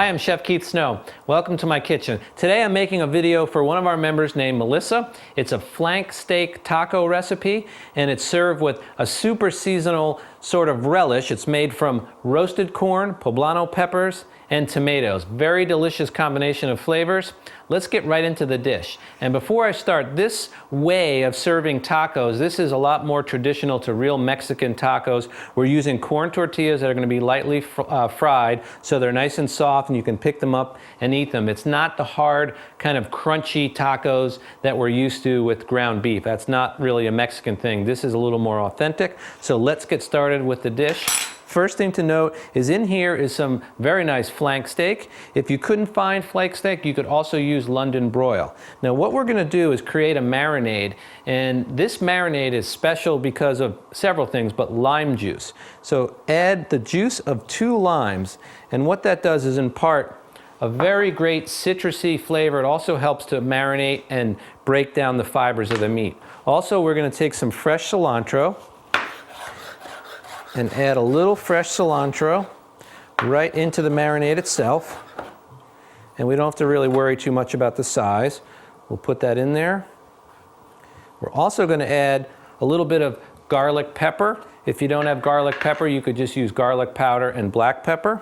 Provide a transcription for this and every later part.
Hi, I'm Chef Keith Snow. Welcome to my kitchen. Today I'm making a video for one of our members named Melissa. It's a flank steak taco recipe, and it's served with a super seasonal sort of relish. It's made from roasted corn, poblano peppers, and tomatoes. Very delicious combination of flavors. Let's get right into the dish. And before I start, this way of serving tacos, this is a lot more traditional to real Mexican tacos. We're using corn tortillas that are going to be lightly fried, so they're nice and soft and you can pick them up and eat them. It's not the hard kind of crunchy tacos that we're used to with ground beef. That's not really a Mexican thing. This is a little more authentic. So let's get started with the dish. First thing to note is in here is some very nice flank steak. If you couldn't find flank steak, you could also use London broil. Now what we're going to do is create a marinade, and this marinade is special because of several things, but lime juice. So add the juice of 2 limes, and what that does is impart a very great citrusy flavor. It also helps to marinate and break down the fibers of the meat. Also, we're going to take some fresh cilantro and add a little fresh cilantro right into the marinade itself. And we don't have to really worry too much about the size. We'll put that in there. We're also going to add a little bit of garlic pepper. If you don't have garlic pepper, you could just use garlic powder and black pepper.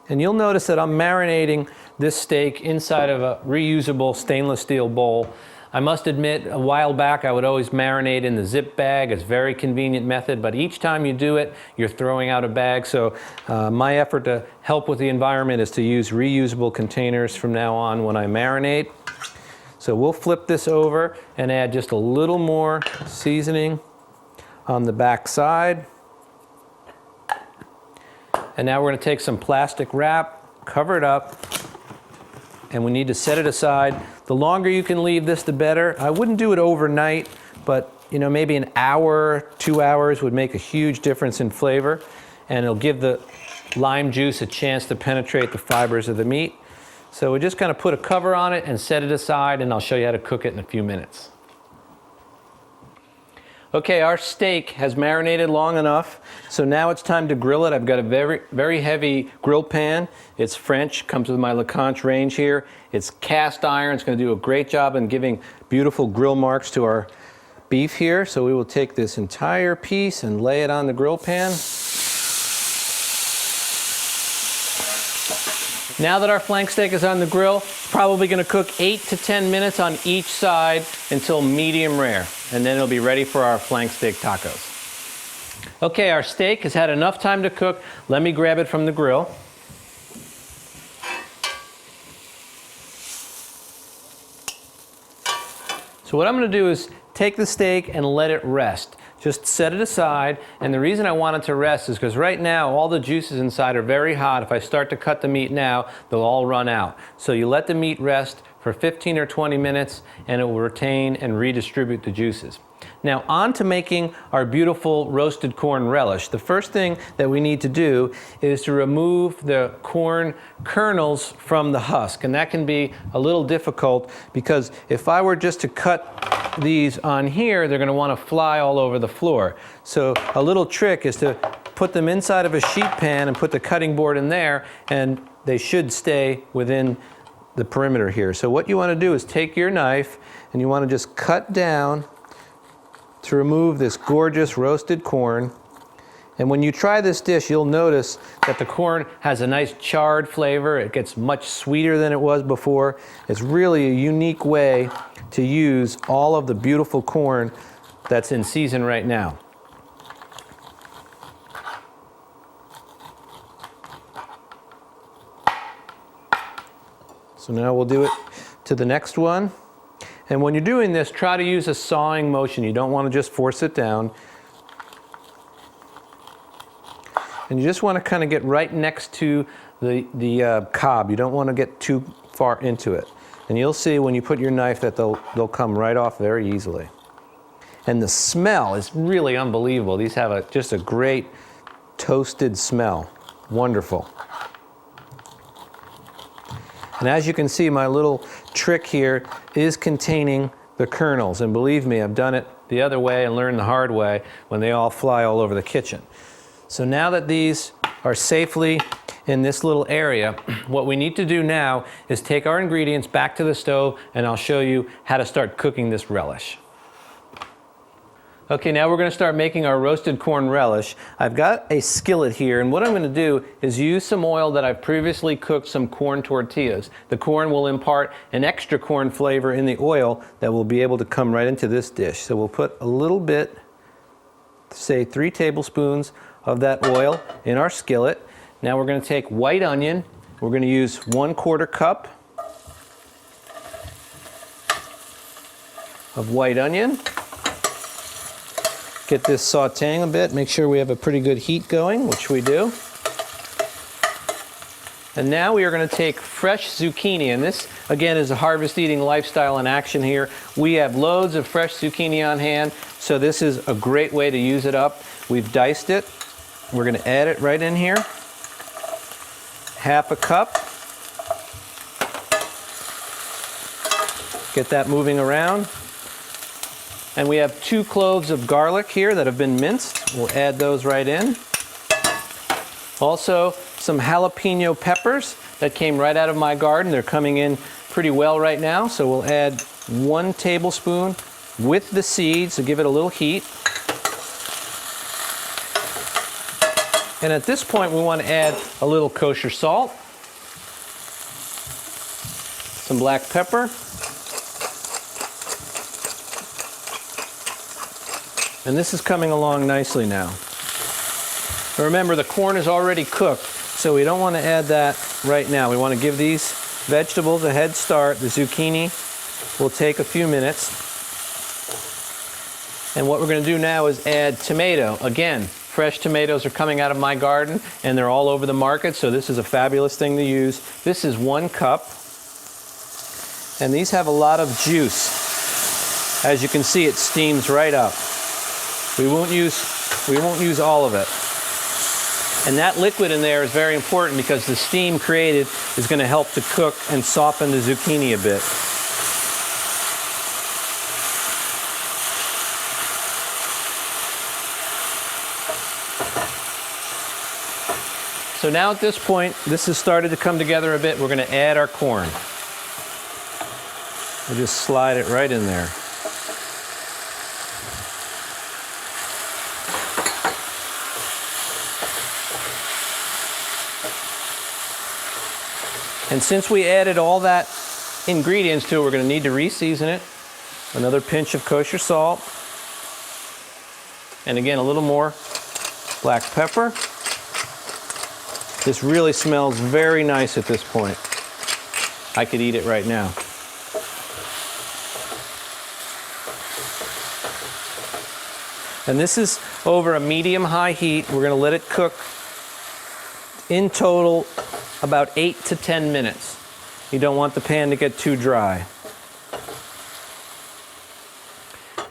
And you'll notice that I'm marinating this steak inside of a reusable stainless steel bowl. I must admit, a while back I would always marinate in the zip bag. It's a very convenient method, but each time you do it, you're throwing out a bag. So my effort to help with the environment is to use reusable containers from now on when I marinate. So we'll flip this over and add just a little more seasoning on the back side. And now we're going to take some plastic wrap, cover it up, and we need to set it aside. The longer you can leave this, the better. I wouldn't do it overnight, but maybe an hour, 2 hours would make a huge difference in flavor, and it'll give the lime juice a chance to penetrate the fibers of the meat. So we just kind of put a cover on it and set it aside, and I'll show you how to cook it in a few minutes. Okay, our steak has marinated long enough, so now it's time to grill it. I've got a very, very heavy grill pan. It's French, comes with my LeConte range here. It's cast iron. It's going to do a great job in giving beautiful grill marks to our beef here. So we will take this entire piece and lay it on the grill pan. Now that our flank steak is on the grill, it's probably going to cook 8 to 10 minutes on each side until medium rare, and then it'll be ready for our flank steak tacos. Okay, our steak has had enough time to cook. Let me grab it from the grill. So what I'm going to do is take the steak and let it rest. Just set it aside, and the reason I want it to rest is because right now all the juices inside are very hot. If I start to cut the meat now, they'll all run out. So you let the meat rest for 15 or 20 minutes and it will retain and redistribute the juices. Now on to making our beautiful roasted corn relish. The first thing that we need to do is to remove the corn kernels from the husk, and that can be a little difficult because if I were just to cut these on here, they're going to want to fly all over the floor. So a little trick is to put them inside of a sheet pan and put the cutting board in there, and they should stay within the perimeter here. So what you want to do is take your knife and you want to just cut down to remove this gorgeous roasted corn. And when you try this dish, you'll notice that the corn has a nice charred flavor. It gets much sweeter than it was before. It's really a unique way to use all of the beautiful corn that's in season right now. So now we'll do it to the next one. And when you're doing this, try to use a sawing motion. You don't want to just force it down. And you just want to kind of get right next to the cob. You don't want to get too far into it. And you'll see when you put your knife that they'll come right off very easily. And the smell is really unbelievable. These have just a great toasted smell. Wonderful. And as you can see, my little trick here is containing the kernels. And believe me, I've done it the other way and learn the hard way when they all fly all over the kitchen. So now that these are safely in this little area, what we need to do now is take our ingredients back to the stove, and I'll show you how to start cooking this relish. Okay, now we're going to start making our roasted corn relish. I've got a skillet here, and what I'm going to do is use some oil that I've previously cooked some corn tortillas. The corn will impart an extra corn flavor in the oil that will be able to come right into this dish. So we'll put a little bit, say 3 tablespoons of that oil in our skillet. Now we're going to take white onion. We're going to use 1/4 cup of white onion. Get this sauteing a bit, make sure we have a pretty good heat going, which we do. And now we are going to take fresh zucchini, and this again is a harvest eating lifestyle in action here. We have loads of fresh zucchini on hand, so this is a great way to use it up. We've diced it. We're going to add it right in here. 1/2 cup. Get that moving around. And we have 2 cloves of garlic here that have been minced. We'll add those right in. Also, some jalapeno peppers that came right out of my garden. They're coming in pretty well right now, so we'll add 1 tablespoon with the seeds to give it a little heat. And at this point, we want to add a little kosher salt, some black pepper, and this is coming along nicely now. Remember, the corn is already cooked, so we don't want to add that right now. We want to give these vegetables a head start. The zucchini will take a few minutes. And what we're going to do now is add tomato. Again, fresh tomatoes are coming out of my garden, and they're all over the market, so this is a fabulous thing to use. This is 1 cup, and these have a lot of juice. As you can see, it steams right up. We won't use all of it. And that liquid in there is very important because the steam created is going to help to cook and soften the zucchini a bit. So now at this point, this has started to come together a bit. We're going to add our corn. We'll just slide it right in there. And since we added all that ingredients to it, we're going to need to re-season it. Another pinch of kosher salt. And again, a little more black pepper. This really smells very nice at this point. I could eat it right now. And this is over a medium-high heat. We're going to let it cook in total about 8 to 10 minutes. You don't want the pan to get too dry.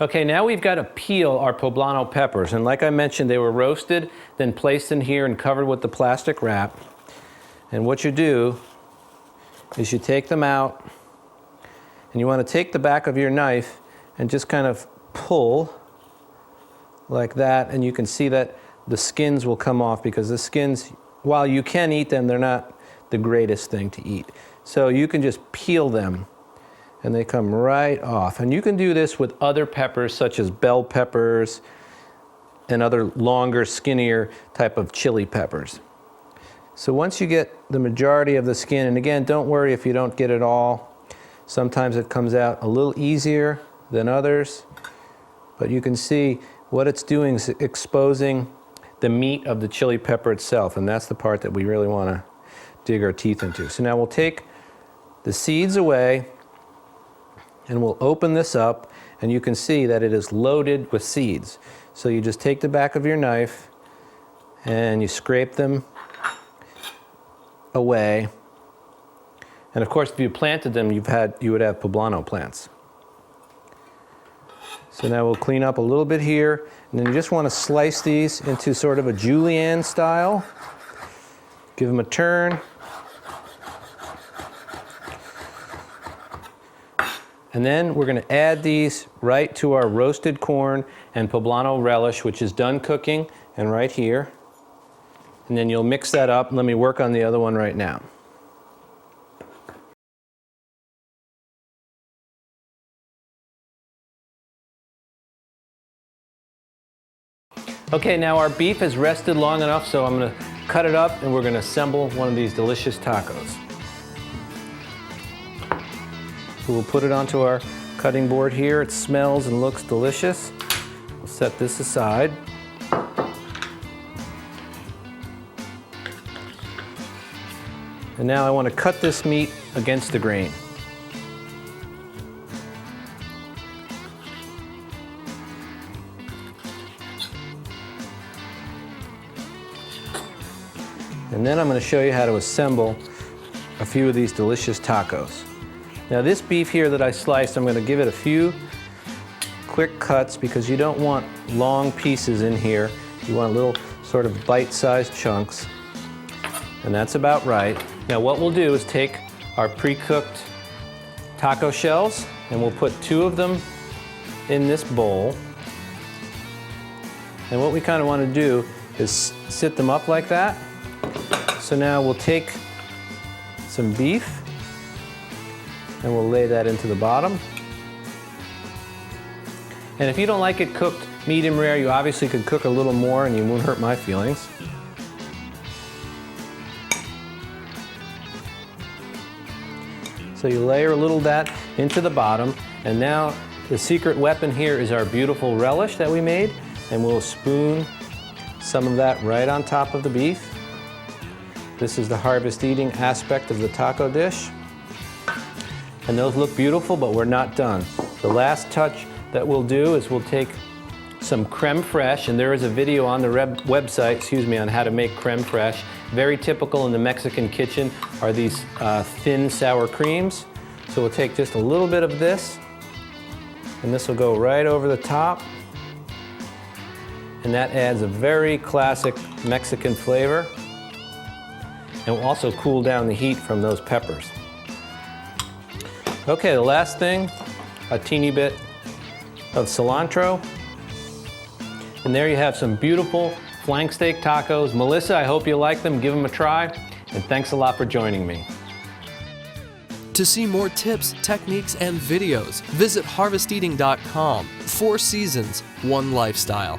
Okay, now we've got to peel our poblano peppers. And like I mentioned, they were roasted, then placed in here and covered with the plastic wrap. And what you do is you take them out, and you want to take the back of your knife and just kind of pull like that, and you can see that the skins will come off, because the skins, while you can eat them, they're not the greatest thing to eat. So you can just peel them and they come right off. And you can do this with other peppers such as bell peppers and other longer, skinnier type of chili peppers. So once you get the majority of the skin, and again, don't worry if you don't get it all. Sometimes it comes out a little easier than others, but you can see what it's doing is exposing the meat of the chili pepper itself, and that's the part that we really want to dig our teeth into. So now we'll take the seeds away, and we'll open this up, and you can see that it is loaded with seeds. So you just take the back of your knife and you scrape them away. And of course, if you planted them, you would have poblano plants. So now we'll clean up a little bit here, and then you just want to slice these into sort of a julienne style. Give them a turn. And then we're going to add these right to our roasted corn and poblano relish, which is done cooking, and right here. And then you'll mix that up. Let me work on the other one right now. Okay, now our beef has rested long enough, so I'm going to cut it up and we're going to assemble one of these delicious tacos. So we'll put it onto our cutting board here. It smells and looks delicious. We'll set this aside. And now I want to cut this meat against the grain. And then I'm going to show you how to assemble a few of these delicious tacos. Now this beef here that I sliced, I'm going to give it a few quick cuts because you don't want long pieces in here. You want little sort of bite-sized chunks. And that's about right. Now what we'll do is take our pre-cooked taco shells and we'll put 2 of them in this bowl. And what we kind of want to do is sit them up like that. So now we'll take some beef and we'll lay that into the bottom. And if you don't like it cooked medium rare, you obviously could cook a little more and you won't hurt my feelings. So you layer a little of that into the bottom, and now the secret weapon here is our beautiful relish that we made, and we'll spoon some of that right on top of the beef. This is the harvest eating aspect of the taco dish. And those look beautiful, but we're not done. The last touch that we'll do is we'll take some creme fraiche, and there is a video on the website, on how to make creme fraiche. Very typical in the Mexican kitchen are these thin sour creams. So we'll take just a little bit of this, and this will go right over the top. And that adds a very classic Mexican flavor. And will also cool down the heat from those peppers. Okay, the last thing, a teeny bit of cilantro. And there you have some beautiful flank steak tacos. Melissa, I hope you like them. Give them a try. And thanks a lot for joining me. To see more tips, techniques, and videos, visit harvesteating.com. 4 seasons, 1 lifestyle.